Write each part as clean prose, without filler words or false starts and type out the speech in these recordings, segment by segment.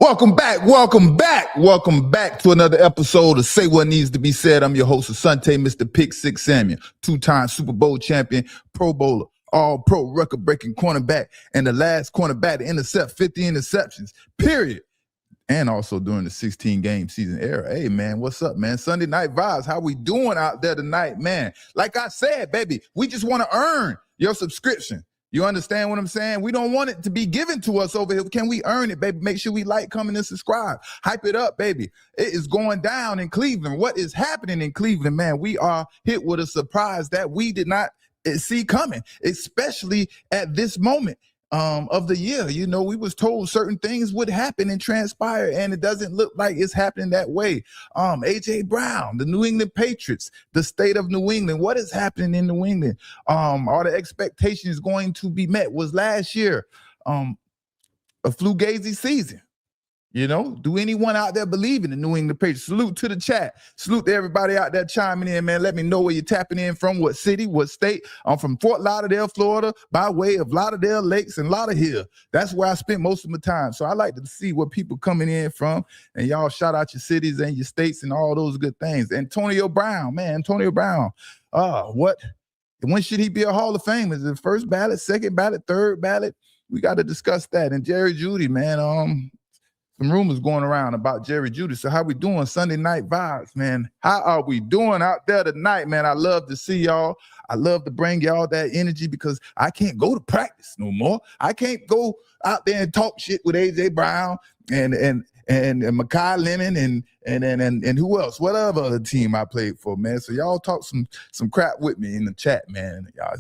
Welcome back, welcome back, welcome back to another episode of Say What Needs to Be Said. I'm your host, Asante, Mr. Pick Six Samuel, two-time Super Bowl champion, Pro Bowler, all-pro record-breaking cornerback, and the last cornerback to intercept 50 interceptions, period. And also during the 16-game season era. Hey, man, what's up, man? Sunday Night Vibes, how we doing out there tonight, man? Like I said, baby, we just want to earn your subscription. You understand what I'm saying? We don't want it to be given to us over here. Can we earn it, baby? Make sure we like, comment, and subscribe. Hype it up, baby. It is going down in Cleveland. What is happening in Cleveland, man? We are hit with a surprise that we did not see coming, especially at this moment of the year. You know, we was told certain things would happen and transpire, and it doesn't look like it's happening that way. AJ Brown, the New England Patriots, the state of New England, what is happening in New England? Are the expectations going to be met? Was last year a fugazi season? You know, do anyone out there believe in the New England Patriots? Salute to the chat. Salute to everybody out there chiming in, man. Let me know where you're tapping in from, what city, what state. I'm from Fort Lauderdale, Florida, by way of Lauderdale Lakes and Lauderhill. That's where I spent most of my time. So I like to see where people coming in from. And y'all shout out your cities and your states and all those good things. Antonio Brown, man, Antonio Brown. When should he be a Hall of Fame? Is it first ballot, second ballot, third ballot? We got to discuss that. And Jerry Jeudy, man, some rumors going around about Jerry Jeudy. So how we doing? Sunday Night Vibes, man. How are we doing out there tonight, man? I love to see y'all. I love to bring y'all that energy because I can't go to practice no more. I can't go out there and talk shit with AJ Brown and Makai Lemon and who else? What other team I played for, man? So y'all talk some crap with me in the chat, man. Y'all,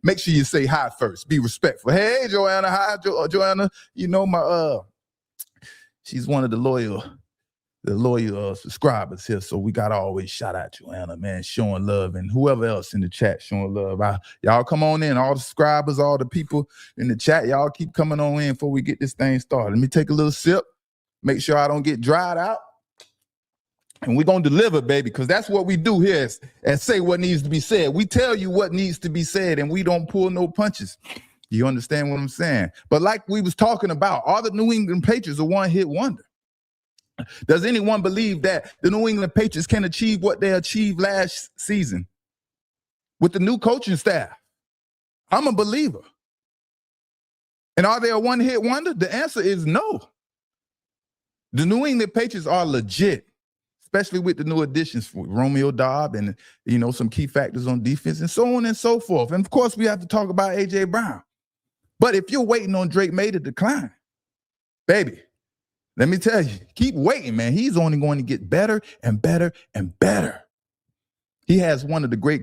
make sure you say hi first. Be respectful. Hey, Joanna. Hi, Joanna. You know she's one of the loyal subscribers here. So we got to always shout out Joanna, man, showing love, and whoever else in the chat showing love. Y'all come on in, all the subscribers, all the people in the chat. Y'all keep coming on in before we get this thing started. Let me take a little sip, make sure I don't get dried out. And we're going to deliver, baby, because that's what we do here and say what needs to be said. We tell you what needs to be said, and we don't pull no punches. You understand what I'm saying? But like we was talking about, are the New England Patriots a one-hit wonder? Does anyone believe that the New England Patriots can achieve what they achieved last season with the new coaching staff? I'm a believer. And are they a one-hit wonder? The answer is no. The New England Patriots are legit, especially with the new additions for Romeo Doubs and, you know, some key factors on defense and so on and so forth. And of course, we have to talk about AJ Brown. But if you're waiting on Drake May to decline, baby, let me tell you, keep waiting, man. He's only going to get better and better and better. He has one of the great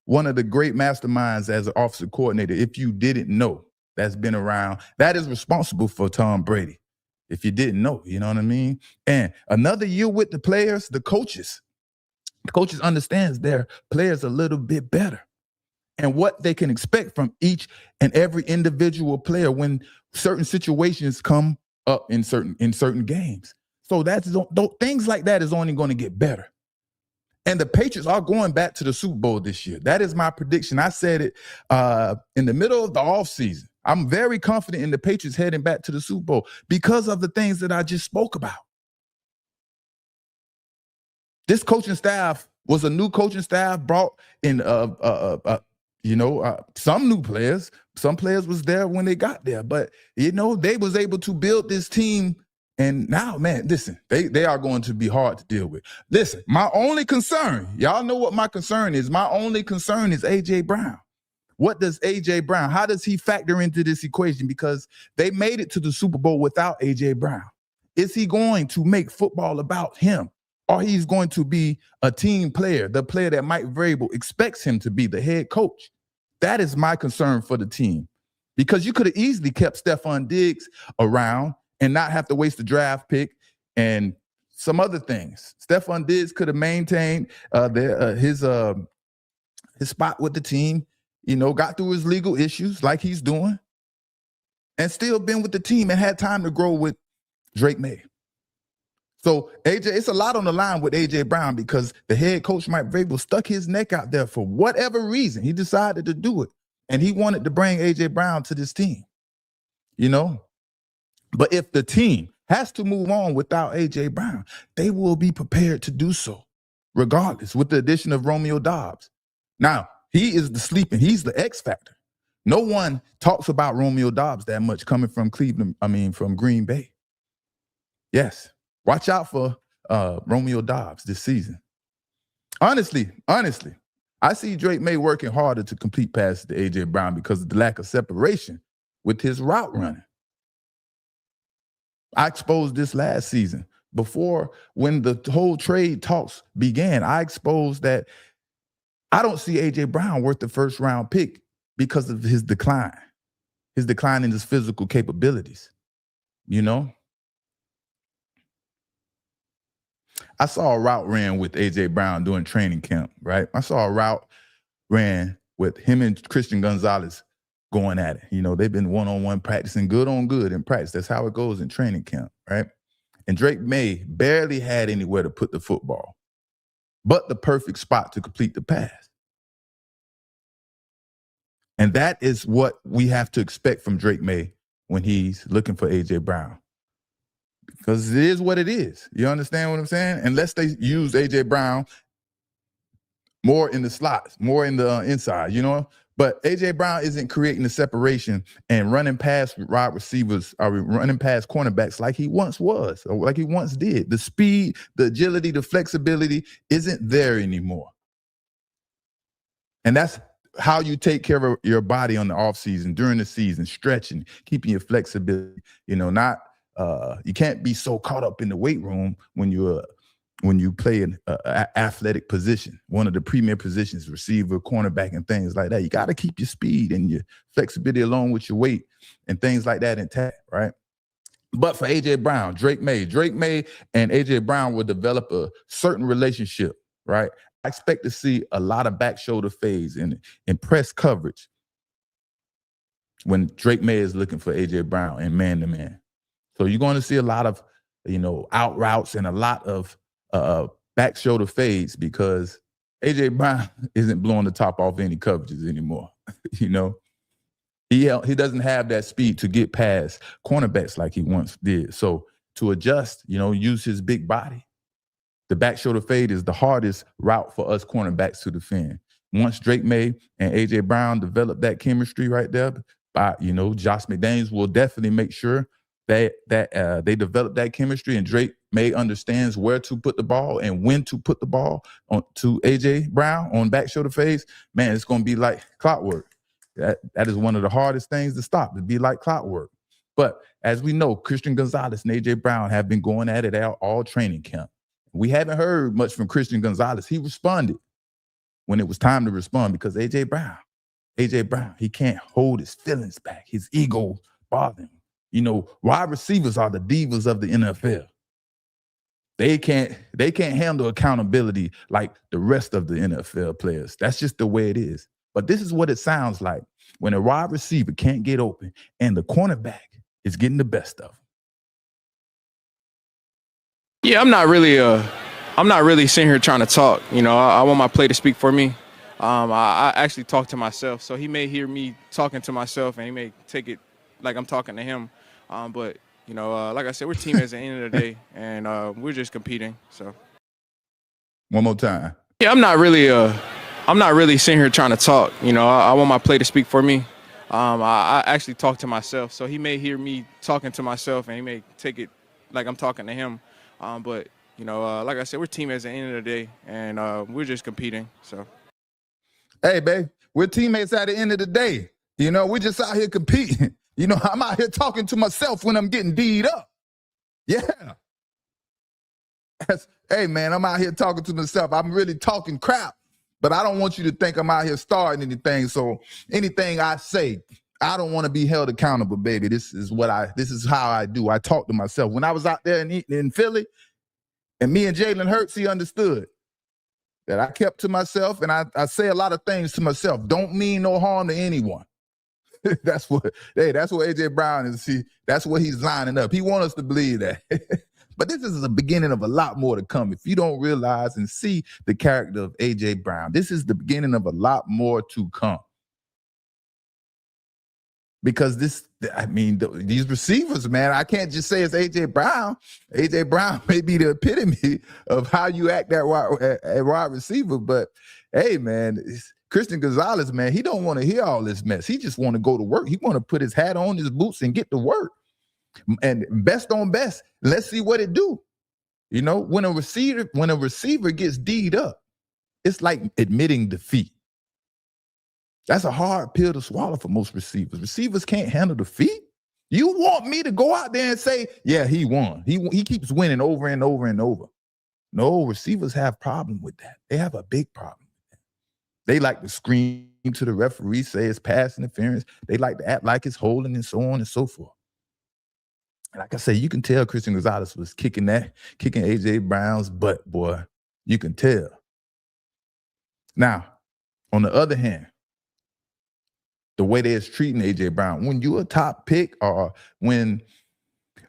masterminds as an offensive coordinator, if you didn't know, that's been around. That is responsible for Tom Brady, if you didn't know, you know what I mean? And another year with the players, the coaches understands their players a little bit better and what they can expect from each and every individual player when certain situations come up in certain games. So things like that is only going to get better. And the Patriots are going back to the Super Bowl this year. That is my prediction. I said it in the middle of the offseason. I'm very confident in the Patriots heading back to the Super Bowl because of the things that I just spoke about. This coaching staff was a new coaching staff brought in some new players. Some players was there when they got there, but you know, they was able to build this team. And now, man, listen, they are going to be hard to deal with. Listen, my only concern, y'all know what my concern is. My only concern is AJ Brown. What does AJ Brown, how does he factor into this equation? Because they made it to the Super Bowl without AJ Brown. Is he going to make football about him? Or he's going to be a team player, the player that Mike Vrabel expects him to be, the head coach? That is my concern for the team. Because you could have easily kept Stephon Diggs around and not have to waste a draft pick and some other things. Stephon Diggs could have maintained his spot with the team, you know, got through his legal issues like he's doing, and still been with the team and had time to grow with Drake May. So AJ, it's a lot on the line with AJ Brown because the head coach, Mike Vrabel, stuck his neck out there for whatever reason. He decided to do it, and he wanted to bring AJ Brown to this team, you know. But if the team, has to move on without A.J. Brown. They will be prepared to do so, regardless, with the addition of Romeo Doubs. Now, he's the X factor. No one talks about Romeo Doubs that much coming from from Green Bay. Yes, watch out for Romeo Doubs this season. Honestly, I see Drake May working harder to complete passes to A.J. Brown because of the lack of separation with his route running. I exposed this last season. Before, when the whole trade talks began, I exposed that I don't see A.J. Brown worth the first round pick because of his decline in his physical capabilities. You know? I saw a route ran with A.J. Brown during training camp, right? I saw a route ran with him and Christian Gonzalez going at it. You know, they've been one-on-one practicing, good on good in practice. That's how it goes in training camp, right? And Drake May barely had anywhere to put the football, but the perfect spot to complete the pass. And that is what we have to expect from Drake May when he's looking for A.J. Brown. Because it is what it is. You understand what I'm saying? Unless they use A.J. Brown more in the slots, more in the inside, you know? But A.J. Brown isn't creating the separation and running past wide receivers or running past cornerbacks like he once was or like he once did. The speed, the agility, the flexibility isn't there anymore. And that's how you take care of your body on the offseason, during the season, stretching, keeping your flexibility, you know, you can't be so caught up in the weight room when you play an athletic position, one of the premier positions, receiver, cornerback, and things like that. You got to keep your speed and your flexibility along with your weight and things like that intact, right? But for A.J. Brown, Drake May and A.J. Brown will develop a certain relationship, right? I expect to see a lot of back shoulder fades and press coverage when Drake May is looking for A.J. Brown and man-to-man. So you're going to see a lot of, out routes and a lot of back shoulder fades because A.J. Brown isn't blowing the top off any coverages anymore. He doesn't have that speed to get past cornerbacks like he once did. So to adjust, use his big body. The back shoulder fade is the hardest route for us cornerbacks to defend. Once Drake May and A.J. Brown develop that chemistry right there, Josh McDaniels will definitely make sure that they develop that chemistry and Drake May understands where to put the ball and when to put the ball to A.J. Brown on back shoulder fades. Man, it's going to be like clockwork. That is one of the hardest things to stop. It'd be like clockwork. But as we know, Christian Gonzalez and A.J. Brown have been going at it all training camp. We haven't heard much from Christian Gonzalez. He responded when it was time to respond because A.J. Brown, he can't hold his feelings back. His ego bothering him. Wide receivers are the divas of the NFL. They can't handle accountability like the rest of the NFL players. That's just the way it is. But this is what it sounds like when a wide receiver can't get open and the cornerback is getting the best of him. Yeah, I'm not really sitting here trying to talk. I want my play to speak for me. I actually talk to myself, so he may hear me talking to myself, and he may take it like I'm talking to him. But like I said, we're teammates at the end of the day, and we're just competing. So, one more time. Yeah, I'm not really sitting here trying to talk. I want my play to speak for me. I actually talk to myself, so he may hear me talking to myself, and he may take it like I'm talking to him. But like I said, we're teammates at the end of the day, and we're just competing. So, hey, babe, we're teammates at the end of the day. We're just out here competing. I'm out here talking to myself when I'm getting D'd up. Yeah. Hey, man, I'm out here talking to myself. I'm really talking crap, but I don't want you to think I'm out here starting anything. So anything I say, I don't want to be held accountable, baby. This is how I do. I talk to myself. When I was out there in Philly, and me and Jalen Hurts, he understood that I kept to myself, and I say a lot of things to myself. Don't mean no harm to anyone. That's what A.J. Brown is. That's what he's lining up. He wants us to believe that. But this is the beginning of a lot more to come. If you don't realize and see the character of A.J. Brown, this is the beginning of a lot more to come. Because these receivers, man, I can't just say it's A.J. Brown. A.J. Brown may be the epitome of how you act at wide receiver. But, hey, man, Christian Gonzalez, man, he don't want to hear all this mess. He just want to go to work. He want to put his hat on, his boots, and get to work. And best on best, let's see what it do. You know, when a receiver gets D'd up, it's like admitting defeat. That's a hard pill to swallow for most receivers. Receivers can't handle defeat. You want me to go out there and say, yeah, he won. He keeps winning over and over and over. No, receivers have problem with that. They have a big problem with that. They like to scream to the referee, say it's pass interference. They like to act like it's holding and so on and so forth. And like I say, you can tell Christian Gonzalez was kicking A.J. Brown's butt, boy. You can tell. Now, on the other hand, the way they're treating A.J. Brown, when you're a top pick or when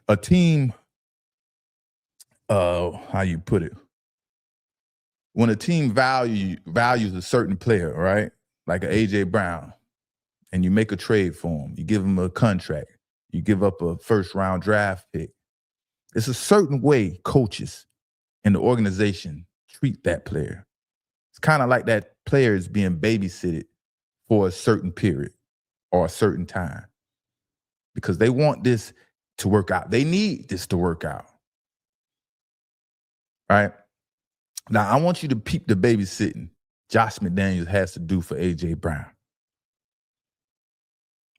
a team, how you put it, when a team values a certain player, right, like an A.J. Brown, and you make a trade for him, you give him a contract, you give up a first-round draft pick, it's a certain way coaches and the organization treat that player. It's kind of like that player is being babysitted for a certain period or a certain time because they want this to work out. They need this to work out. All right? Now, I want you to peep the babysitting Josh McDaniels has to do for A.J. Brown.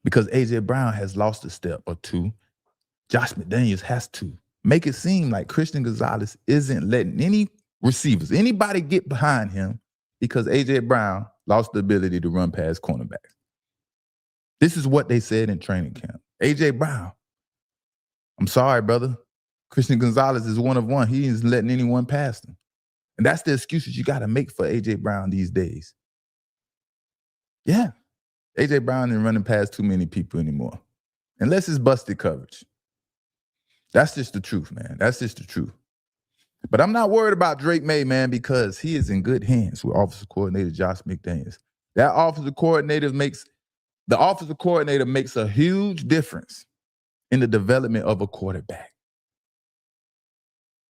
Because A.J. Brown has lost a step or two, Josh McDaniels has to make it seem like Christian Gonzalez isn't letting any receivers, anybody get behind him because A.J. Brown lost the ability to run past cornerbacks. This is what they said in training camp. A.J. Brown, I'm sorry, brother. Christian Gonzalez is one of one. He isn't letting anyone past him. And that's the excuses you got to make for A.J. Brown these days. Yeah. A.J. Brown isn't running past too many people anymore. Unless it's busted coverage. That's just the truth, man. That's just the truth. But I'm not worried about Drake May, man, because he is in good hands with offensive coordinator Josh McDaniels. That offensive coordinator makes a huge difference in the development of a quarterback.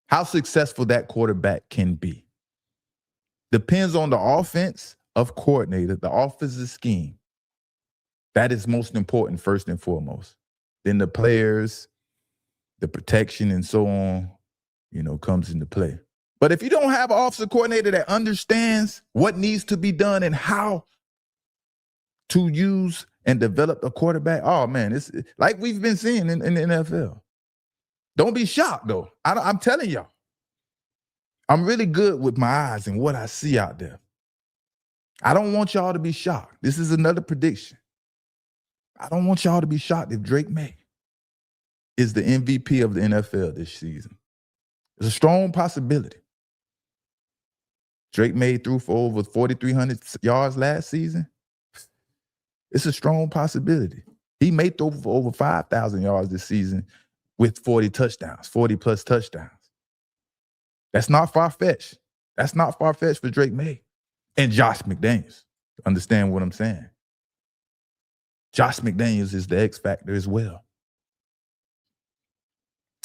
How successful that quarterback can be depends on the offense of coordinator, the offensive scheme. That is most important first and foremost. Then the players, the protection and so on, comes into play. But if you don't have an offensive coordinator that understands what needs to be done and how to use and develop a quarterback, oh man, it's like we've been seeing in the NFL. Don't be shocked though. I'm telling y'all, I'm really good with my eyes and what I see out there. I don't want y'all to be shocked. This is another prediction. I don't want y'all to be shocked if Drake May is the MVP of the NFL this season. It's a strong possibility. Drake May threw for over 4,300 yards last season. It's a strong possibility. He may throw for over 5,000 yards this season with 40 plus touchdowns. That's not far-fetched. That's not far-fetched for Drake May and Josh McDaniels. Understand what I'm saying? Josh McDaniels is the X factor as well.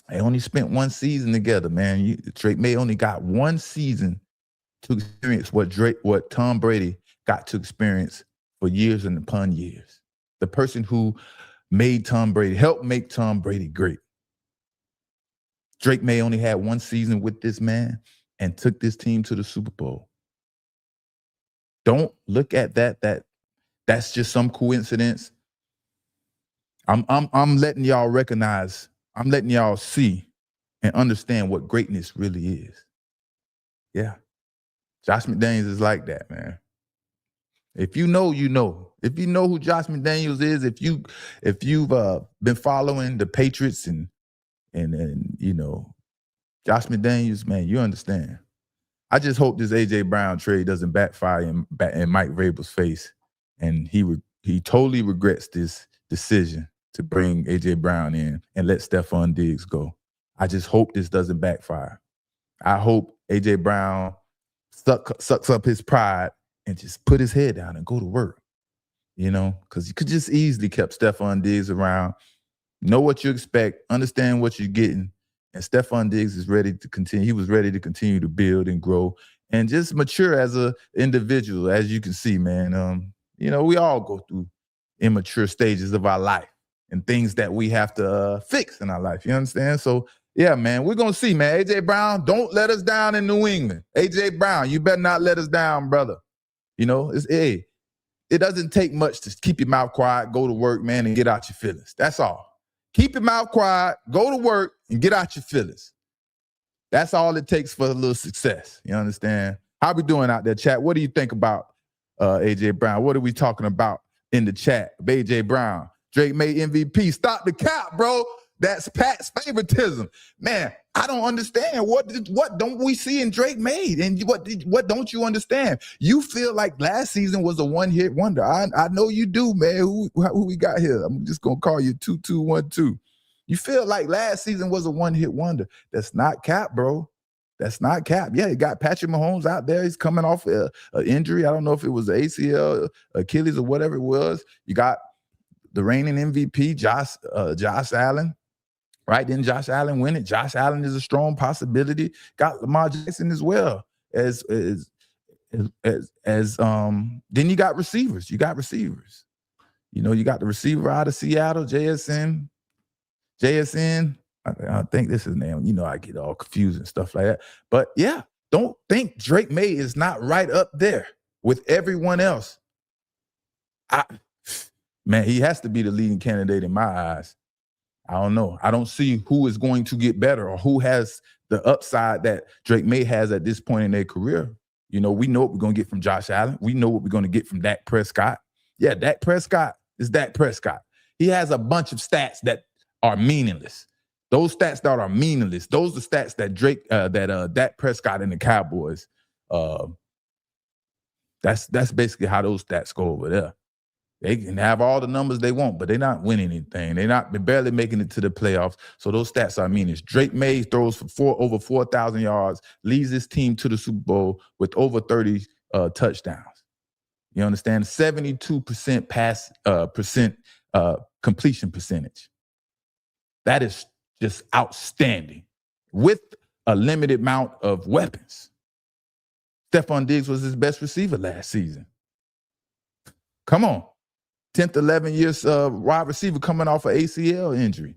They only spent one season together, man. Drake May only got one season to experience what Tom Brady got to experience for years and upon years. The person who helped make Tom Brady great. Drake May only had one season with this man and took this team to the Super Bowl. Don't look at that's just some coincidence. I'm letting y'all recognize, I'm letting y'all see and understand what greatness really is. Yeah. Josh McDaniels is like that, man. If you know, you know. If you know who Josh McDaniels is, if you've been following the Patriots and Josh McDaniels, man, you understand. I just hope this A.J. Brown trade doesn't backfire in Mike Vrabel's face, and he totally regrets this decision to bring A.J. Brown in and let Stephon Diggs go. I just hope this doesn't backfire. I hope A.J. Brown sucks up his pride and just put his head down and go to work. because you could just easily kept Stephon Diggs around, know what you expect, understand what you're getting, and Stephon Diggs is ready to continue. He was ready to continue to build and grow and just mature as a individual, as you can see, man. We all go through immature stages of our life and things that we have to fix in our life. You understand? So, yeah, man, we're going to see, man. A.J. Brown, don't let us down in New England. A.J. Brown, you better not let us down, brother. It doesn't take much to keep your mouth quiet, go to work, man, and get out your feelings. That's all. Keep your mouth quiet, go to work, and get out your feelings. That's all it takes for a little success. You understand? How we doing out there, chat? What do you think about A.J. Brown? What are we talking about in the chat? A.J. Brown, Drake May MVP. Stop the cap, bro. That's Pat's favoritism. Man, I don't understand. What don't we see in Drake May? And what don't you understand? You feel like last season was a one-hit wonder. I know you do, man. Who we got here? I'm just going to call you 2212. You feel like last season was a one-hit wonder. That's not cap, bro. That's not cap. Yeah, you got Patrick Mahomes out there. He's coming off an injury. I don't know if it was ACL, Achilles, or whatever it was. You got the reigning MVP, Josh Allen. Right? Didn't Josh Allen win it? Josh Allen is a strong possibility. Got Lamar Jackson as well. Then you got receivers. You got receivers. You got the receiver out of Seattle, JSN. I think this is his name. I get all confused and stuff like that. But yeah, don't think Drake May is not right up there with everyone else. Man, he has to be the leading candidate in my eyes. I don't know. I don't see who is going to get better or who has the upside that Drake May has at this point in their career. We know what we're going to get from Josh Allen. We know what we're going to get from Dak Prescott. Yeah, Dak Prescott is Dak Prescott. He has a bunch of stats that are meaningless. Those stats that are meaningless, those are stats that Dak Prescott and the Cowboys, that's basically how those stats go over there. They can have all the numbers they want, but they're not winning anything. They're barely making it to the playoffs. So those stats are meaningless. Drake May throws for over 4,000 yards, leads his team to the Super Bowl with over 30 touchdowns. You understand? 72% completion percentage. That is just outstanding with a limited amount of weapons. Stephon Diggs was his best receiver last season. Come on. 10th, 11 years wide receiver coming off an ACL injury.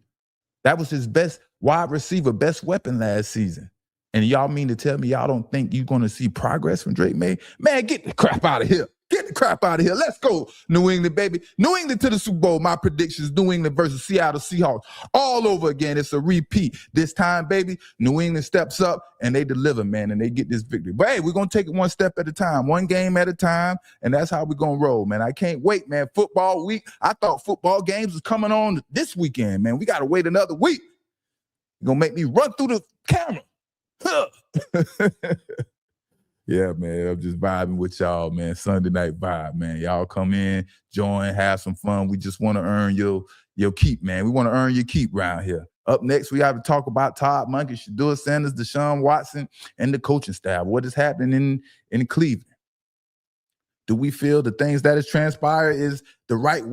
That was his best wide receiver, best weapon last season. And y'all mean to tell me y'all don't think you're going to see progress from Drake May? Man, get the crap out of here. Get the crap out of here. Let's go, New England, baby. New England to the Super Bowl. My predictions, New England versus Seattle Seahawks. All over again. It's a repeat. This time, baby, New England steps up and they deliver, man, and they get this victory. But, hey, we're going to take it one step at a time, one game at a time, and that's how we're going to roll, man. I can't wait, man. Football week. I thought football games was coming on this weekend, man. We got to wait another week. You're going to make me run through the camera. Yeah, man, I'm just vibing with y'all, man. Sunday night vibe, man. Y'all come in, join, have some fun. We just want to earn your keep, man. We want to earn your keep around here. Up next, we have to talk about Todd Monken, Shedeur Sanders, Deshaun Watson, and the coaching staff. What is happening in Cleveland? Do we feel the things that has transpired is the right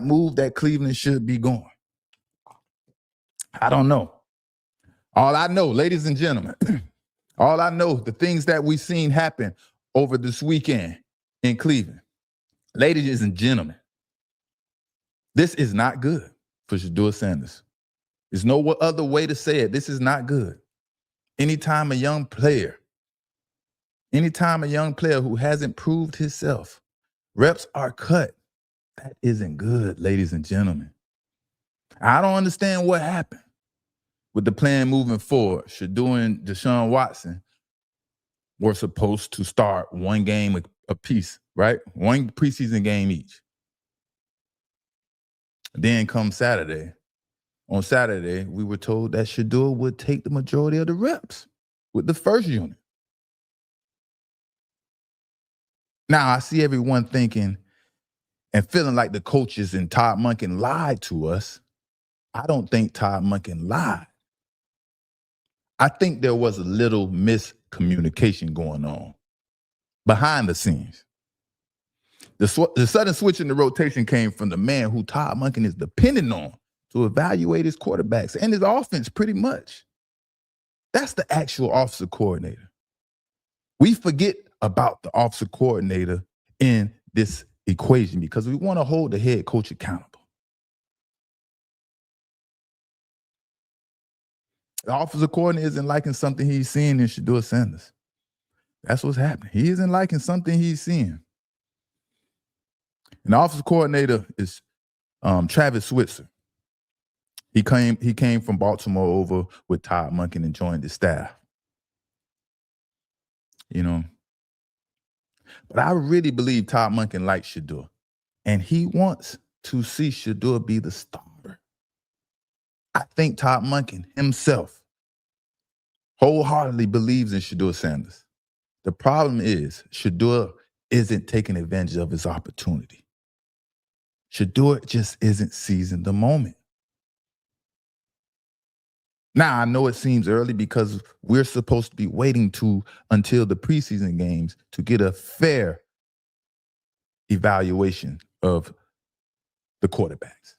move that Cleveland should be going? I don't know. All I know, ladies and gentlemen, all I know, the things that we've seen happen over this weekend in Cleveland. Ladies and gentlemen, this is not good for Shedeur Sanders. There's no other way to say it. This is not good. Anytime a young player who hasn't proved himself, reps are cut, that isn't good, ladies and gentlemen. I don't understand what happened with the plan moving forward. Shedeur and Deshaun Watson were supposed to start one game apiece, right? One preseason game each. Then come Saturday. On Saturday, we were told that Shedeur would take the majority of the reps with the first unit. Now, I see everyone thinking and feeling like the coaches and Todd Monken lied to us. I don't think Todd Monken lied. I think there was a little miscommunication going on behind the scenes. The sudden switch in the rotation came from the man who Todd Monken is dependent on to evaluate his quarterbacks and his offense pretty much. That's the actual offensive coordinator. We forget about the offensive coordinator in this equation because we want to hold the head coach accountable. The offensive coordinator isn't liking something he's seeing in Shedeur Sanders. That's what's happening. He isn't liking something he's seeing. And the offensive coordinator is Travis Switzer. He came from Baltimore over with Todd Monken and joined the staff. You know. But I really believe Todd Monken likes Shedeur. And he wants to see Shedeur be the starter. I think Todd Monken himself wholeheartedly believes in Shedeur Sanders. The problem is Shedeur isn't taking advantage of his opportunity. Shedeur just isn't seizing the moment. Now, I know it seems early because we're supposed to be waiting until the preseason games to get a fair evaluation of the quarterbacks.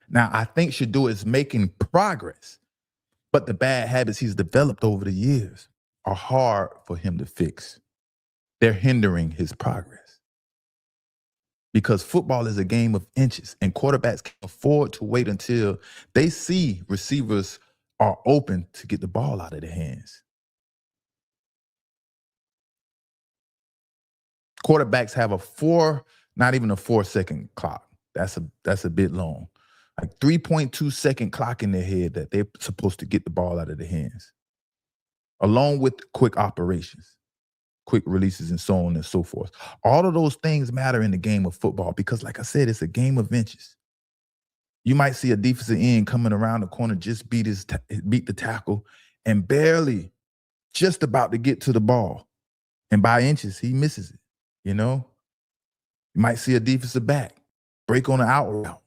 Now, I think Shedeur is making progress, but the bad habits he's developed over the years are hard for him to fix. They're hindering his progress. Because football is a game of inches, and quarterbacks can't afford to wait until they see receivers are open to get the ball out of their hands. Quarterbacks have not even a 4-second clock. That's a bit long. Like 3.2-second clock in their head that they're supposed to get the ball out of their hands, along with quick operations, quick releases, and so on and so forth. All of those things matter in the game of football because, like I said, it's a game of inches. You might see a defensive end coming around the corner, just beat the tackle, and barely just about to get to the ball. And by inches, he misses it, you know? You might see a defensive back break on an out route,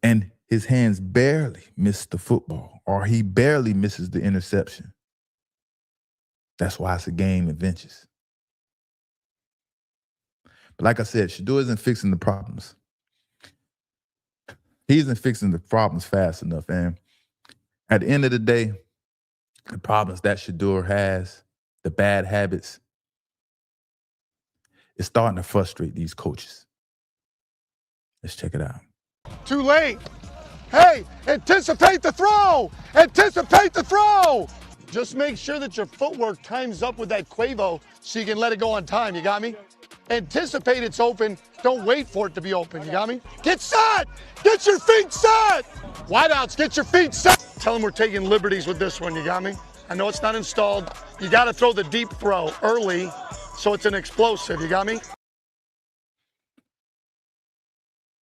and his hands barely miss the football, or he barely misses the interception. That's why it's a game of inches. But like I said, Shedeur isn't fixing the problems. He isn't fixing the problems fast enough. And at the end of the day, the problems that Shedeur has, the bad habits, it's starting to frustrate these coaches. Let's check it out. Too late. Hey, anticipate the throw. Anticipate the throw. Just make sure that your footwork times up with that Quavo so you can let it go on time. You got me? Anticipate it's open. Don't wait for it to be open. You got me? Get set. Get your feet set. Wideouts, get your feet set. Tell them we're taking liberties with this one. You got me? I know it's not installed. You got to throw the deep throw early so it's an explosive. You got me?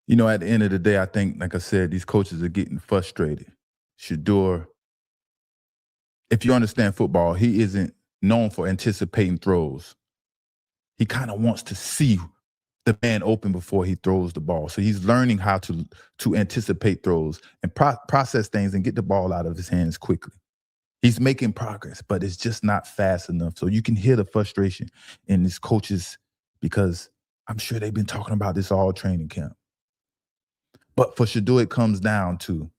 You know, at the end of the day, I think, like I said, these coaches are getting frustrated. Shedeur, if you understand football, he isn't known for anticipating throws. He kind of wants to see the man open before he throws the ball. So he's learning how to anticipate throws and process things and get the ball out of his hands quickly. He's making progress, but it's just not fast enough. So you can hear the frustration in his coaches because I'm sure they've been talking about this all training camp. But for Shedeur, it comes down to,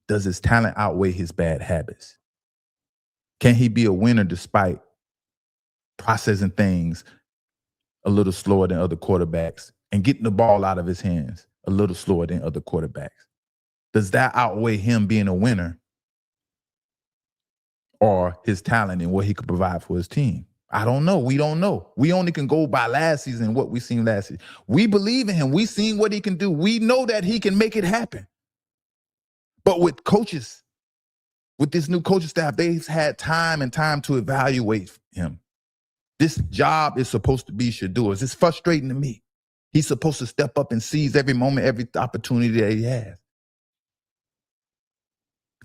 does his talent outweigh his bad habits? Can he be a winner despite processing things a little slower than other quarterbacks and getting the ball out of his hands a little slower than other quarterbacks? Does that outweigh him being a winner or his talent and what he could provide for his team? I don't know. We don't know. We only can go by last season and what we seen last season. We believe in him. We seen what he can do. We know that he can make it happen. But with coaches, with this new coaching staff, they've had time and time to evaluate him. This job is supposed to be Shedeur's. It's frustrating to me. He's supposed to step up and seize every moment, every opportunity that he has.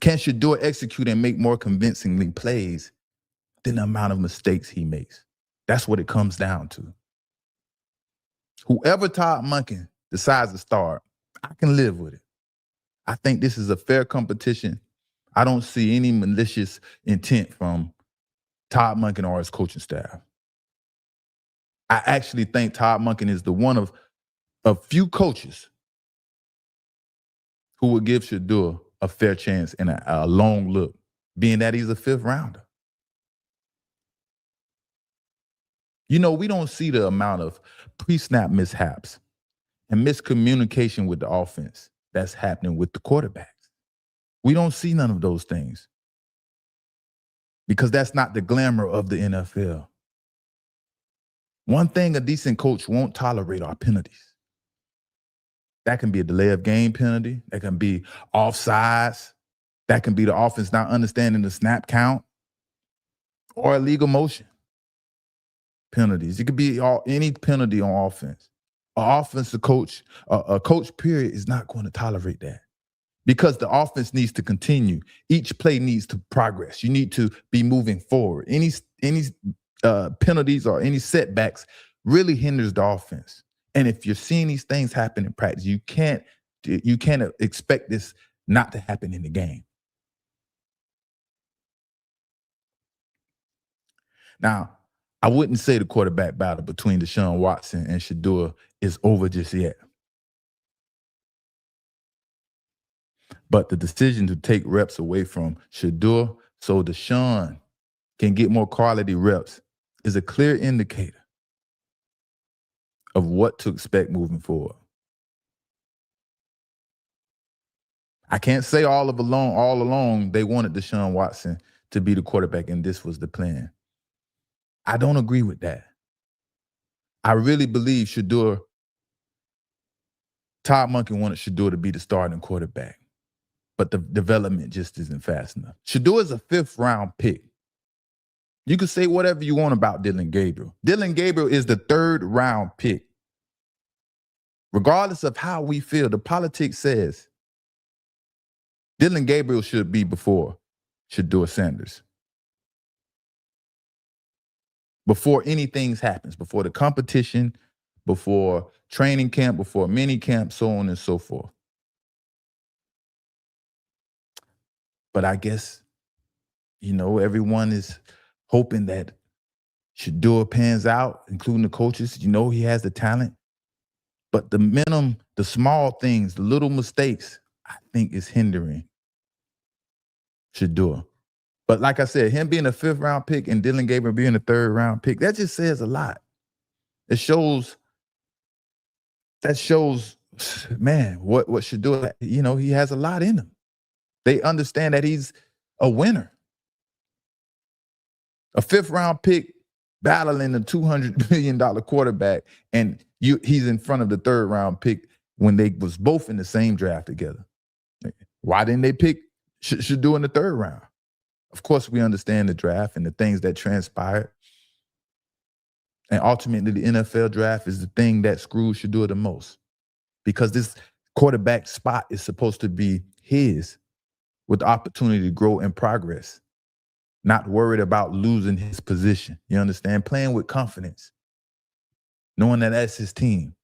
Can Shedeur execute and make more convincingly plays than the amount of mistakes he makes? That's what it comes down to. Whoever Todd Monken decides to start, I can live with it. I think this is a fair competition. I don't see any malicious intent from Todd Monken or his coaching staff. I actually think Todd Monken is the one of a few coaches who would give Shedeur a fair chance and a long look, being that he's a 5th rounder. You know, we don't see the amount of pre-snap mishaps and miscommunication with the offense that's happening with the quarterbacks. We don't see none of those things because that's not the glamour of the NFL. One thing a decent coach won't tolerate are penalties. That can be a delay of game penalty. That can be offsides. That can be the offense not understanding the snap count or illegal motion penalties. It could be any penalty on offense. An offensive coach, a coach period is not going to tolerate that because the offense needs to continue. Each play needs to progress. You need to be moving forward. Any penalties or any setbacks really hinders the offense. And if you're seeing these things happen in practice, you can't expect this not to happen in the game. Now, I wouldn't say the quarterback battle between Deshaun Watson and Shedeur is over just yet. But the decision to take reps away from Shedeur so Deshaun can get more quality reps is a clear indicator of what to expect moving forward. I can't say all along they wanted Deshaun Watson to be the quarterback and this was the plan. I don't agree with that. I really believe Todd Monken wanted Shedeur to be the starting quarterback, but the development just isn't fast enough. Shedeur is a 5th round pick. You can say whatever you want about Dillon Gabriel. Dillon Gabriel is the 3rd round pick. Regardless of how we feel, the politics says Dillon Gabriel should be before Shedeur Sanders. Before anything happens, before the competition, before training camp, before mini camp, so on and so forth. But I guess, everyone is hoping that Shedeur pans out, including the coaches. He has the talent. But the small things, the little mistakes, I think is hindering Shedeur. But like I said, him being a 5th round pick and Dillon Gabriel being a 3rd round pick, that just says a lot. That shows, man, what Shedeur, he has a lot in him. They understand that he's a winner. A 5th round pick battling a $200 million quarterback, and he's in front of the 3rd round pick when they was both in the same draft together. Why didn't they pick Shedeur in the 3rd round? Of course, we understand the draft and the things that transpired. And ultimately, the NFL draft is the thing that screws Shedeur the most because this quarterback spot is supposed to be his with the opportunity to grow and progress, not worried about losing his position. You understand? Playing with confidence, knowing that that's his team.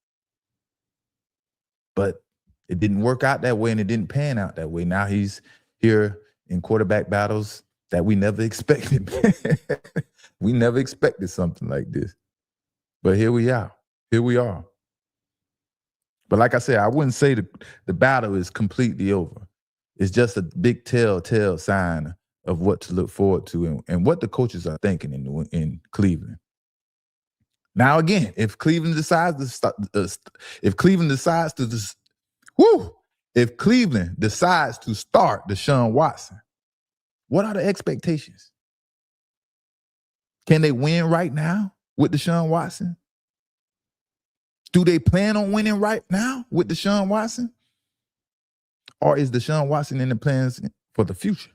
But it didn't work out that way and it didn't pan out that way. Now he's here in quarterback battles that we never expected. We never expected something like this. But here we are. Here we are. But like I said, I wouldn't say the battle is completely over. It's just a big telltale sign of what to look forward to and what the coaches are thinking in Cleveland. Now again, if Cleveland decides to start, if Cleveland decides to start Deshaun Watson, what are the expectations? Can they win right now with Deshaun Watson? Do they plan on winning right now with Deshaun Watson? Or is Deshaun Watson in the plans for the future?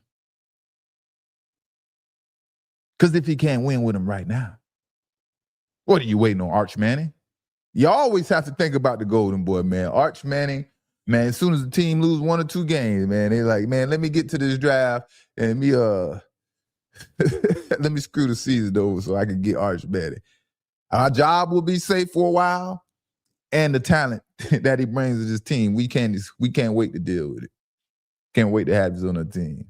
Because if he can't win with him right now, what are you waiting on, Arch Manning? You always have to think about the golden boy, man. Arch Manning, man, as soon as the team lose 1 or 2 games, man, they're like, man, let me get to this draft and let me screw the season over so I can get Arch Manning. Our job will be safe for a while, and the talent that he brings to his team, we can't wait to deal with it. Can't wait to have this on the team.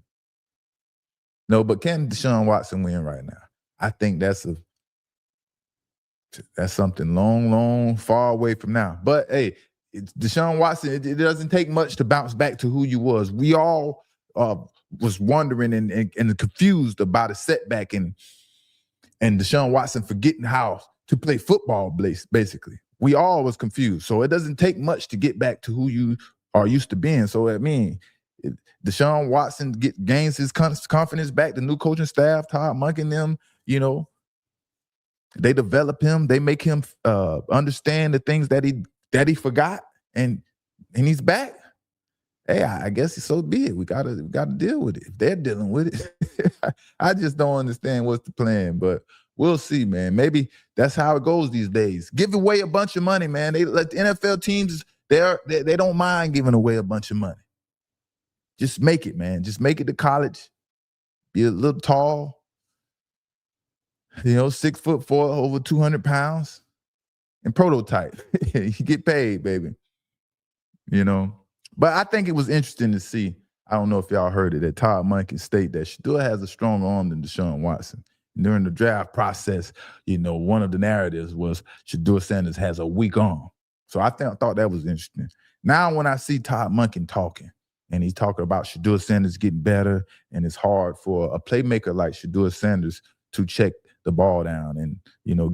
No, but can Deshaun Watson win right now? I think that's That's something long, long, far away from now. But hey, Deshaun Watson, it doesn't take much to bounce back to who you was. We all was wondering and confused about a setback and Deshaun Watson forgetting how to play football, basically. We all was confused. So it doesn't take much to get back to who you are used to being. So I mean, Deshaun Watson gains his confidence back. The new coaching staff, Todd Monk and them, they develop him. They make him understand the things that he forgot, and he's back. Hey, I guess so be it. We gotta deal with it. If they're dealing with it, I just don't understand what's the plan. But we'll see, man. Maybe that's how it goes these days. Give away a bunch of money, man. They let the NFL teams. They don't mind giving away a bunch of money. Just make it, man. Just make it to college. Be a little tall. 6'4", over 200 pounds, and prototype. You get paid, baby. But I think it was interesting to see. I don't know if y'all heard it, that Todd Monken state that Shedeur has a stronger arm than Deshaun Watson. During the draft process, one of the narratives was Shedeur Sanders has a weak arm. So I thought that was interesting. Now when I see Todd Monken talking, and he's talking about Shedeur Sanders getting better, and it's hard for a playmaker like Shedeur Sanders to check the ball down and,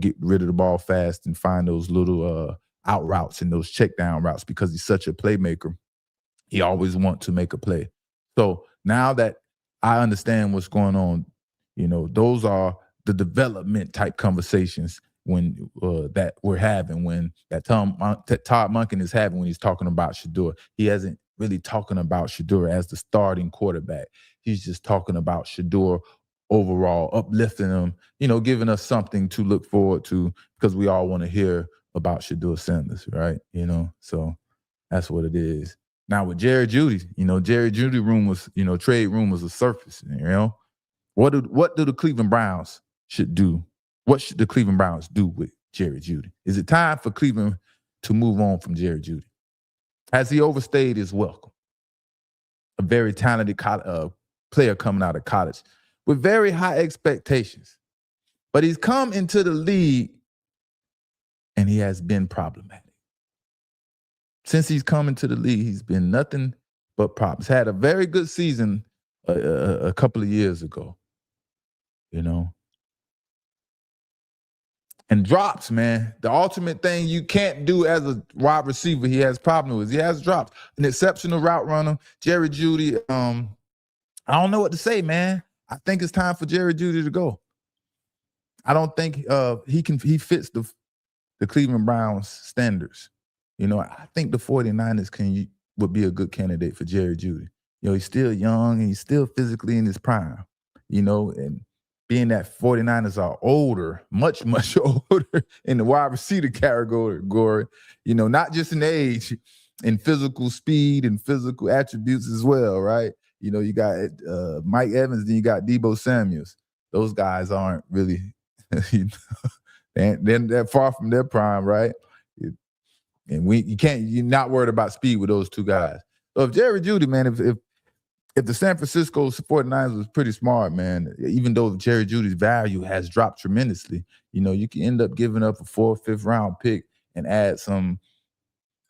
get rid of the ball fast and find those little out routes and those check down routes because he's such a playmaker. He always wants to make a play. So now that I understand what's going on, those are the development type conversations when that we're having, when that Todd Monken is having when he's talking about Shedeur. He hasn't really talking about Shedeur as the starting quarterback. He's just talking about Shedeur overall, uplifting him, giving us something to look forward to because we all want to hear about Shedeur Sanders, right? So that's what it is. Now with Jerry Jeudy, Jerry Jeudy rumors, trade rumors are surfacing, What do the Cleveland Browns should do? What should the Cleveland Browns do with Jerry Jeudy? Is it time for Cleveland to move on from Jerry Jeudy? Has he overstayed his welcome? A very talented player coming out of college with very high expectations. But he's come into the league and he has been problematic. Since he's come into the league, he's been nothing but problems. Had a very good season a couple of years ago, And drops, man. The ultimate thing you can't do as a wide receiver, he has problems with. He has drops. An exceptional route runner. Jerry Jeudy, I don't know what to say, man. I think it's time for Jerry Jeudy to go. I don't think he fits the Cleveland Browns standards. I think the 49ers would be a good candidate for Jerry Jeudy. He's still young and he's still physically in his prime, and being that 49ers are older, much, much older in the wide receiver category, not just in age, in physical speed and physical attributes as well, right? You got Mike Evans, then you got Deebo Samuels. Those guys aren't really, they're far from their prime, right? And you're not worried about speed with those two guys. So if Jerry Jeudy, man, if the San Francisco 49ers was pretty smart, man, even though Jerry Jeudy's value has dropped tremendously, you can end up giving up a 4th, 5th round pick and add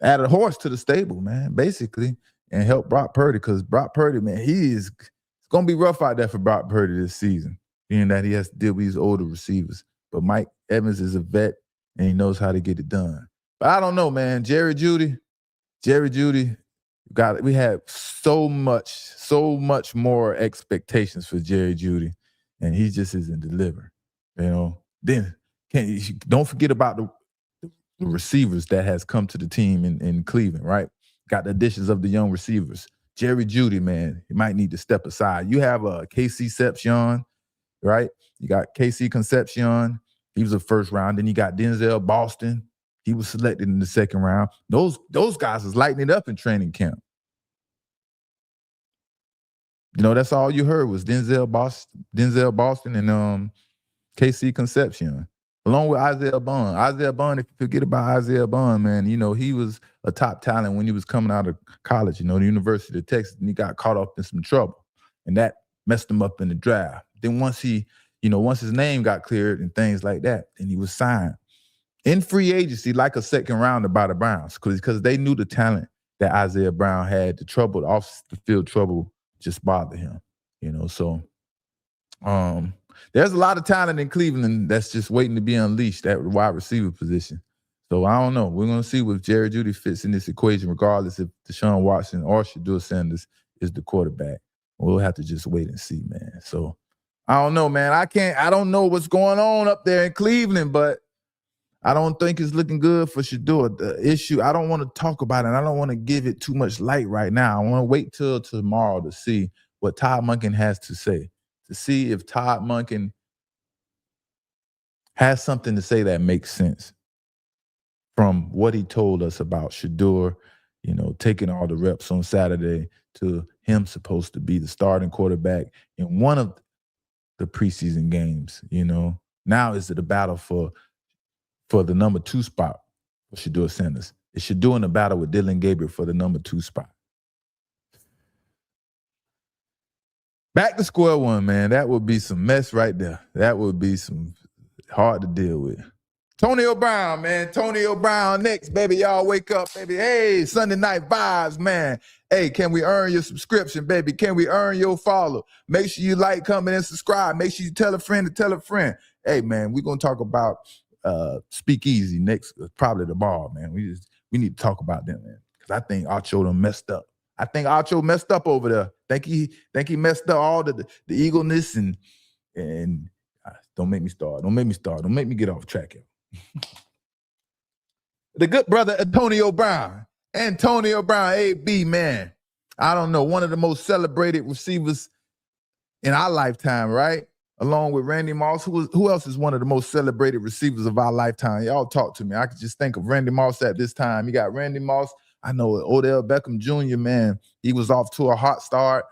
a horse to the stable, man, basically, and help Brock Purdy, because Brock Purdy, man, it's going to be rough out there for Brock Purdy this season, being that he has to deal with these older receivers. But Mike Evans is a vet, and he knows how to get it done. But I don't know, man. Jerry Jeudy, we had so much more expectations for Jerry Jeudy, and he just isn't delivering. Then don't forget about the receivers that has come to the team in Cleveland, right? Got the additions of the young receivers. Jerry Jeudy, man, he might need to step aside. You have KC Concepcion, right? You got KC Concepcion. He was a first round. Then you got Denzel Boston. He was selected in the second round. Those guys was lighting it up in training camp. That's all you heard was Denzel Boston and KC Concepcion, along with Isaiah Bond. Isaiah Bond, if you forget about Isaiah Bond, man, he was a top talent when he was coming out of college, the University of Texas, and he got caught up in some trouble. And that messed him up in the draft. Then once his name got cleared and things like that, and he was signed. in free agency like a second rounder by the Browns because they knew the talent that Isaiah Brown had. The trouble, the off the field trouble just bothered him, So there's a lot of talent in Cleveland that's just waiting to be unleashed at the wide receiver position. So I don't know. We're going to see if Jerry Jeudy fits in this equation, regardless if Deshaun Watson or Shedeur Sanders is the quarterback. We'll have to just wait and see, man. So I don't know, man. I don't know what's going on up there in Cleveland, but I don't think it's looking good for Shedeur. The issue, I don't want to talk about it. I don't want to give it too much light right now. I want to wait till tomorrow to see what Todd Monken has to say, to see if Todd Monken has something to say that makes sense from what he told us about Shedeur, taking all the reps on Saturday to him supposed to be the starting quarterback in one of the preseason games, Now is it a battle for the number 2 spot for Shedeur Sanders? Is Shedeur in a battle with Dylan Gabriel for the number 2 spot? Back to square one, man. That would be some mess right there. That would be some hard to deal with. Antonio Brown, man. Antonio Brown next, baby. Y'all wake up, baby. Hey, Sunday Night Vibes, man. Hey, can we earn your subscription, baby? Can we earn your follow? Make sure you like, comment, and subscribe. Make sure you tell a friend to tell a friend. Hey, man, we're going to talk about Speakeasy next, probably tomorrow, man. We need to talk about them, man, because I think Acho done messed up. I think Acho messed up over there. Think he messed up all the eagleness and don't make me start. Don't make me start. Don't make me get off track here. The good brother Antonio Brown, AB, man. I don't know, one of the most celebrated receivers in our lifetime, right? Along with Randy Moss. Who else is one of the most celebrated receivers of our lifetime? Y'all talk to me. I could just think of Randy Moss at this time. You got Randy Moss. I know Odell Beckham Jr., man. He was off to a hot start.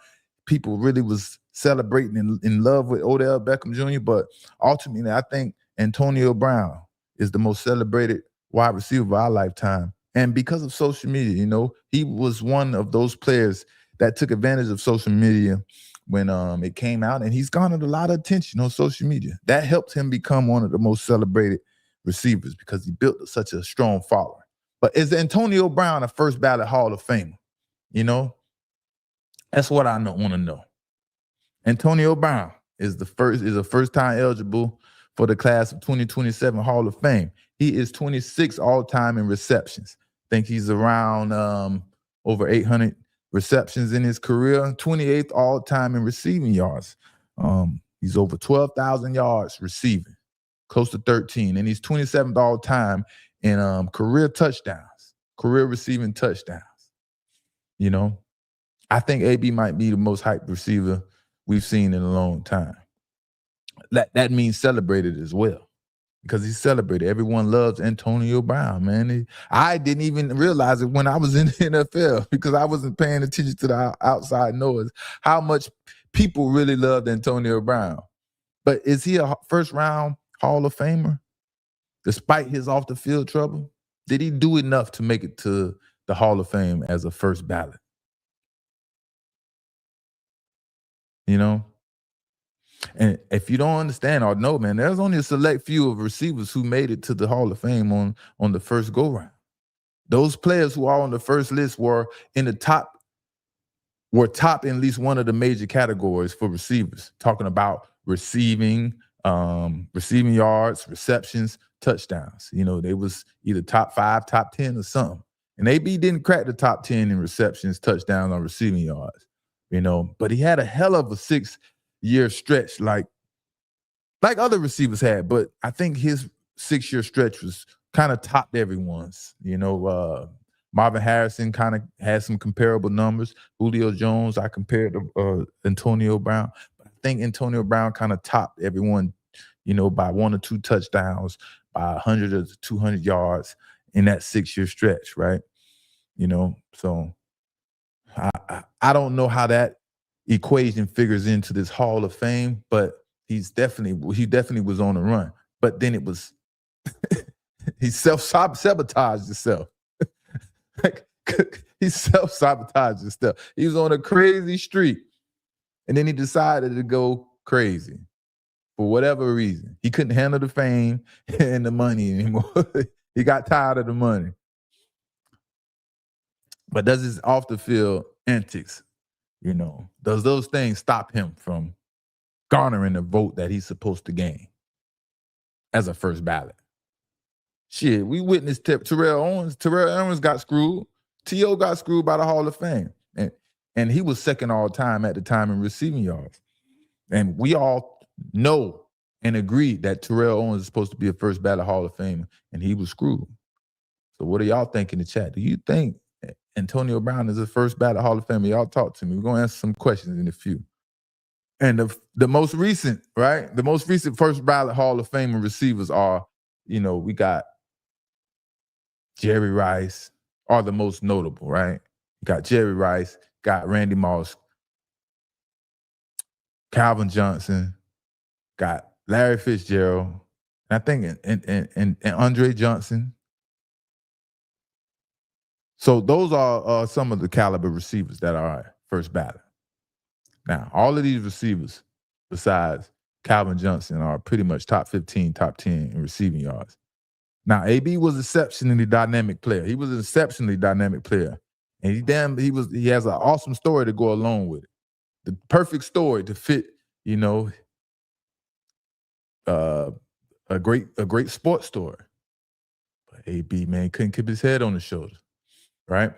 People really was celebrating in love with Odell Beckham Jr., but ultimately, I think Antonio Brown is the most celebrated wide receiver of our lifetime. And because of social media, he was one of those players that took advantage of social media when it came out, and he's garnered a lot of attention on social media. That helped him become one of the most celebrated receivers because he built such a strong following. But is Antonio Brown a first ballot Hall of Famer? That's what I want to know. Antonio Brown is a first time eligible for the class of 2027 Hall of Fame. He is 26 all-time in receptions. I think he's around over 800 receptions in his career, 28th all-time in receiving yards. He's over 12,000 yards receiving, close to 13, and he's 27th all-time in career touchdowns, career receiving touchdowns. I think AB might be the most hyped receiver we've seen in a long time. That means celebrated as well, because he's celebrated. Everyone loves Antonio Brown, man. I didn't even realize it when I was in the NFL because I wasn't paying attention to the outside noise, how much people really loved Antonio Brown. But is he a first-round Hall of Famer? Despite his off-the-field trouble, did he do enough to make it to the Hall of Fame as a first ballot? And if you don't understand or know, man, there's only a select few of receivers who made it to the Hall of Fame on the first go-round. Those players who are on the first list were top in at least one of the major categories for receivers, talking about receiving yards, receptions, touchdowns. They was either top 5, top 10 or something. And AB didn't crack the top 10 in receptions, touchdowns, or receiving yards, but he had a hell of a 6-year stretch like other receivers had. But I think his 6-year stretch was kind of topped everyone's. Marvin Harrison kind of had some comparable numbers. Julio Jones, I compared to Antonio Brown. But I think Antonio Brown kind of topped everyone, by 1 or 2 touchdowns, by 100 or 200 yards in that 6-year stretch, right? So I don't know how that equation figures into this Hall of Fame, but he definitely was on the run. But then it was he self-sabotaged himself. He self-sabotaged himself. He was on a crazy streak, and then he decided to go crazy. for whatever reason. He couldn't handle the fame and the money anymore. He got tired of the money. But does his off the field antics, does those things stop him from garnering the vote that he's supposed to gain as a first ballot? Shit, we witnessed Terrell Owens. Terrell Owens got screwed. T.O. got screwed by the Hall of Fame. And he was second all time at the time in receiving yards. And we all know and agreed that Terrell Owens is supposed to be a first ballot Hall of Famer, and he was screwed. So what do y'all think in the chat? Do you think Antonio Brown is a first ballot Hall of Famer? Y'all talk to me. We're going to answer some questions in a few. And the most recent, right? The most recent first ballot Hall of Famer receivers are, we got Jerry Rice, are the most notable, right? Got Jerry Rice, got Randy Moss, Calvin Johnson, got Larry Fitzgerald, and I think and Andre Johnson. So those are some of the caliber receivers that are first ballot. Now, all of these receivers, besides Calvin Johnson, are pretty much top 15, top 10 in receiving yards. Now, AB was an exceptionally dynamic player. He was an exceptionally dynamic player. And he has an awesome story to go along with it. The perfect story to fit, a great sports story. But AB, man, couldn't keep his head on his shoulders, right?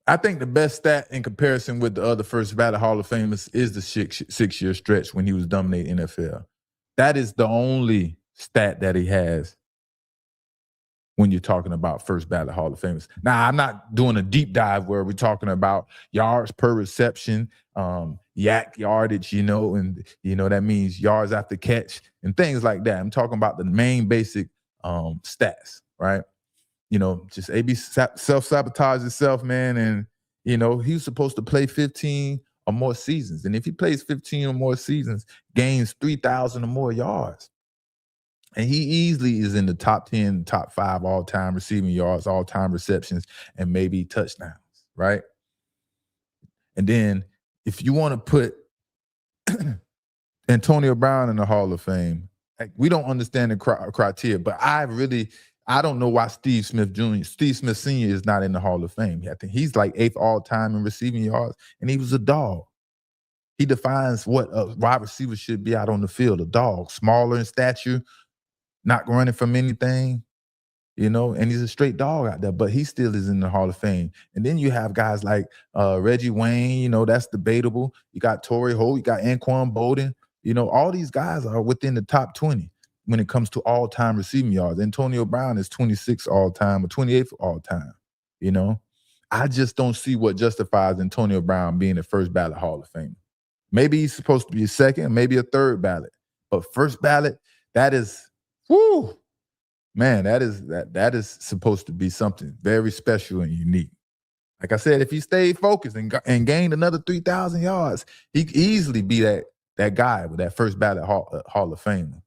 I think the best stat in comparison with the other first ballot Hall of Famers is the 6-year stretch when he was dominating NFL. That is the only stat that he has when you're talking about first ballot Hall of Famers. Now, I'm not doing a deep dive where we're talking about yards per reception, yak yardage, and that means yards after catch and things like that. I'm talking about the main basic stats, right? Just AB self-sabotage himself, man. And, he's supposed to play 15 or more seasons. And if he plays 15 or more seasons, gains 3,000 or more yards. And he easily is in the top 10, top 5 all-time receiving yards, all-time receptions, and maybe touchdowns, right? And then if you want to put Antonio Brown in the Hall of Fame, we don't understand the criteria, but I don't know why Steve Smith Sr. is not in the Hall of Fame. I think he's like 8th all-time in receiving yards, and he was a dog. He defines what a wide receiver should be out on the field, a dog, smaller in stature, not running from anything, and he's a straight dog out there, but he still is in the Hall of Fame. And then you have guys like Reggie Wayne, that's debatable. You got Torrey Holt, you got Anquan Bolden. All these guys are within the top 20 when it comes to all-time receiving yards. Antonio Brown is 26th all-time or 28th all-time, I just don't see what justifies Antonio Brown being the first ballot Hall of Fame. Maybe he's supposed to be a second, maybe a third ballot. But first ballot, that is, whoo, man, that is supposed to be something very special and unique. Like I said, if he stayed focused and gained another 3,000 yards, he could easily be that guy with that first ballot Hall of Fame.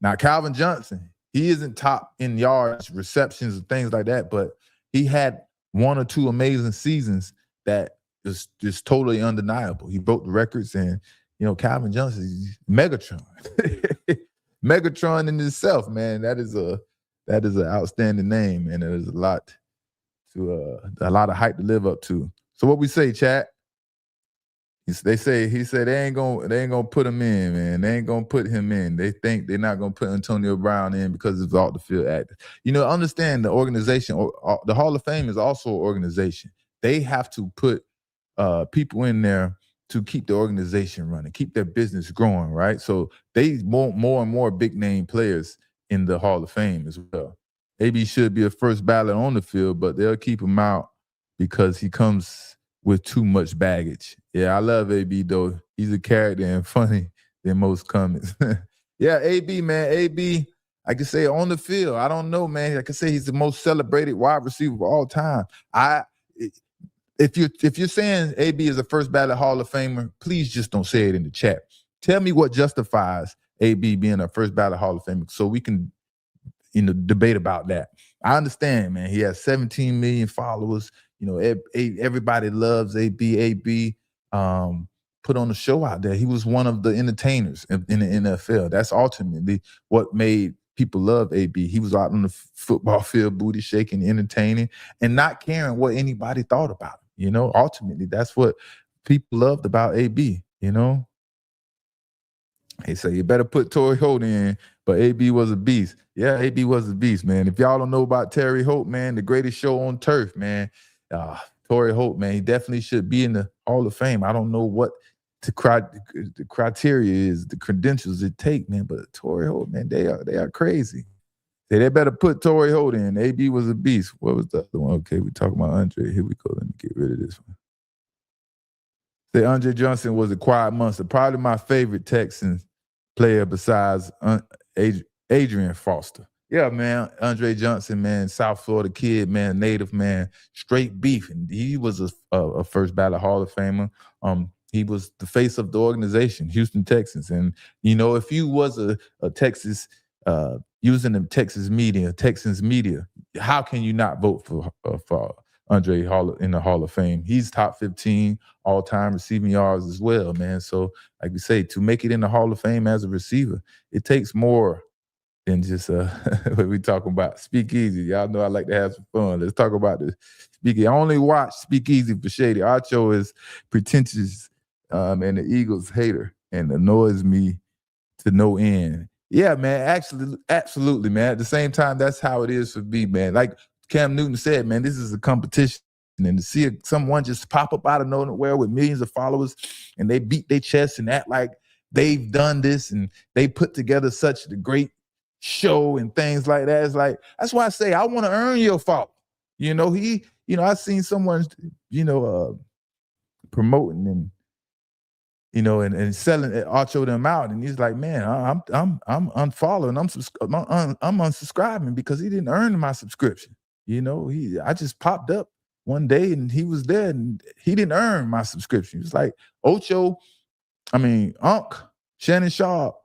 Now, Calvin Johnson, he isn't top in yards, receptions, and things like that, but he had 1 or 2 amazing seasons that is just totally undeniable. He broke the records, and Calvin Johnson is Megatron. Megatron in itself, man. That is an outstanding name, and there's a lot of hype to live up to. So what we say, chat? He said they ain't gonna put him in, man. They ain't gonna put him in. They think they're not gonna put Antonio Brown in because it's off the field active. Understand the organization. The Hall of Fame is also an organization. They have to put people in there to keep the organization running, keep their business growing, right? So they want more and more big name players in the Hall of Fame as well. AB should be a first ballot on the field, but they'll keep him out because he comes with too much baggage. Yeah, I love AB though. He's a character and funny than most comments. Yeah, AB, man. AB, I can say on the field. I don't know, man. I can say he's the most celebrated wide receiver of all time. If you're saying AB is a first ballot Hall of Famer, please just don't say it in the chat. Tell me what justifies AB being a first ballot Hall of Famer so we can, debate about that. I understand, man. He has 17 million followers. Everybody loves AB. AB put on a show out there. He was one of the entertainers in the NFL. That's ultimately what made people love AB. He was out on the football field, booty shaking, entertaining, and not caring what anybody thought about him. Ultimately, that's what people loved about AB, They say you better put Torrey Holt in, but AB was a beast. Yeah, AB was a beast, man. If y'all don't know about Terry Holt, man, the greatest show on turf, man. Torrey Holt, man, he definitely should be in the Hall of Fame. I don't know what the criteria is, the credentials it take, man. But Torrey Holt, man, they are crazy. They better put Torrey Holt in. AB was a beast. What was the other one? Okay, we talking about Andre. Here we go. Let me get rid of this one. Say Andre Johnson was a quiet monster. Probably my favorite Texans player besides Adrian Foster. Yeah, man. Andre Johnson, man, South Florida kid, man, native, man, straight beef. And he was a first ballot Hall of Famer. He was the face of the organization, Houston Texans. And, if you was a Texas, using the Texans media, how can you not vote for Andre in the Hall of Fame? He's top 15 all-time receiving yards as well, man. So, like we say, to make it in the Hall of Fame as a receiver, it takes more than just what we talking about. Speakeasy. Y'all know I like to have some fun. Let's talk about the Speakeasy. I only watch Speakeasy for Shady. Acho is pretentious and the Eagles hater and annoys me to no end. Yeah, man, actually, absolutely, man. At the same time, that's how it is for me, man. Like Cam Newton said, man, this is a competition. And to see someone just pop up out of nowhere with millions of followers and they beat their chest and act like they've done this and they put together such a great show and things like that. It's like, that's why I say I want to earn your follow. I've seen someone, promoting and and selling it, Archo them out, and he's like, man, I'm unfollowing, I'm unsubscribing because he didn't earn my subscription. I just popped up one day and he was there and he didn't earn my subscription. He was like, Shannon Sharp,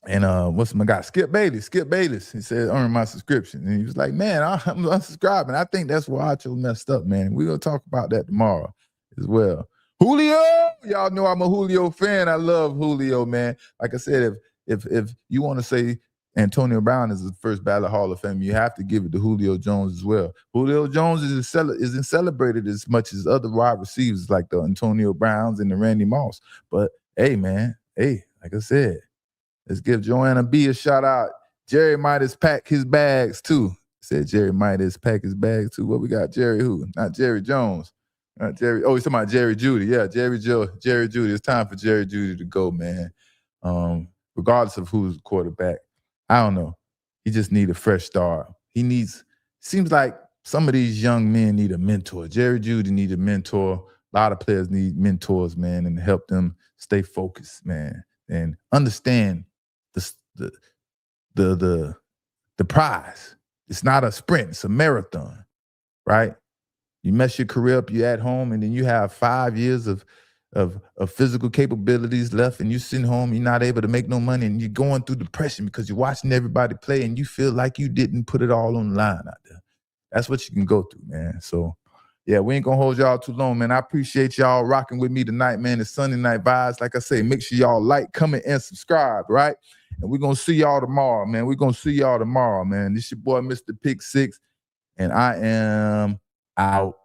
and what's my guy, Skip Bayless. He said, earn my subscription, and he was like, man, I'm unsubscribing. I think that's where Archo messed up, man. We're gonna talk about that tomorrow as well. Julio, y'all know I'm a Julio fan. I love Julio, man. Like I said, if you want to say Antonio Brown is the first ballot Hall of Fame, you have to give it to Julio Jones as well. Julio Jones isn't celebrated as much as other wide receivers like the Antonio Browns and the Randy Moss. But hey, man, like I said, let's give Joanna B a shout out. Jerry Midas pack his bags too. Said Jerry Midas pack his bags too. What we got? Jerry who? Not Jerry Jones. Jerry. Oh, he's talking about Jerry Jeudy. Yeah, Jerry Jeudy. It's time for Jerry Jeudy to go, man. Regardless of who's the quarterback, I don't know. He just need a fresh start. Seems like some of these young men need a mentor. Jerry Jeudy need a mentor. A lot of players need mentors, man, and help them stay focused, man, and understand the prize. It's not a sprint; it's a marathon, right? You mess your career up, you're at home, and then you have 5 years of physical capabilities left, and you're sitting home, you're not able to make no money, and you're going through depression because you're watching everybody play, and you feel like you didn't put it all on the line out there. That's what you can go through, man. So, yeah, we ain't gonna hold y'all too long, man. I appreciate y'all rocking with me tonight, man. It's Sunday Night Vibes. Like I say, make sure y'all like, comment, and subscribe, right? And we're gonna see y'all tomorrow, man. This your boy, Mr. Pick Six, and I am out.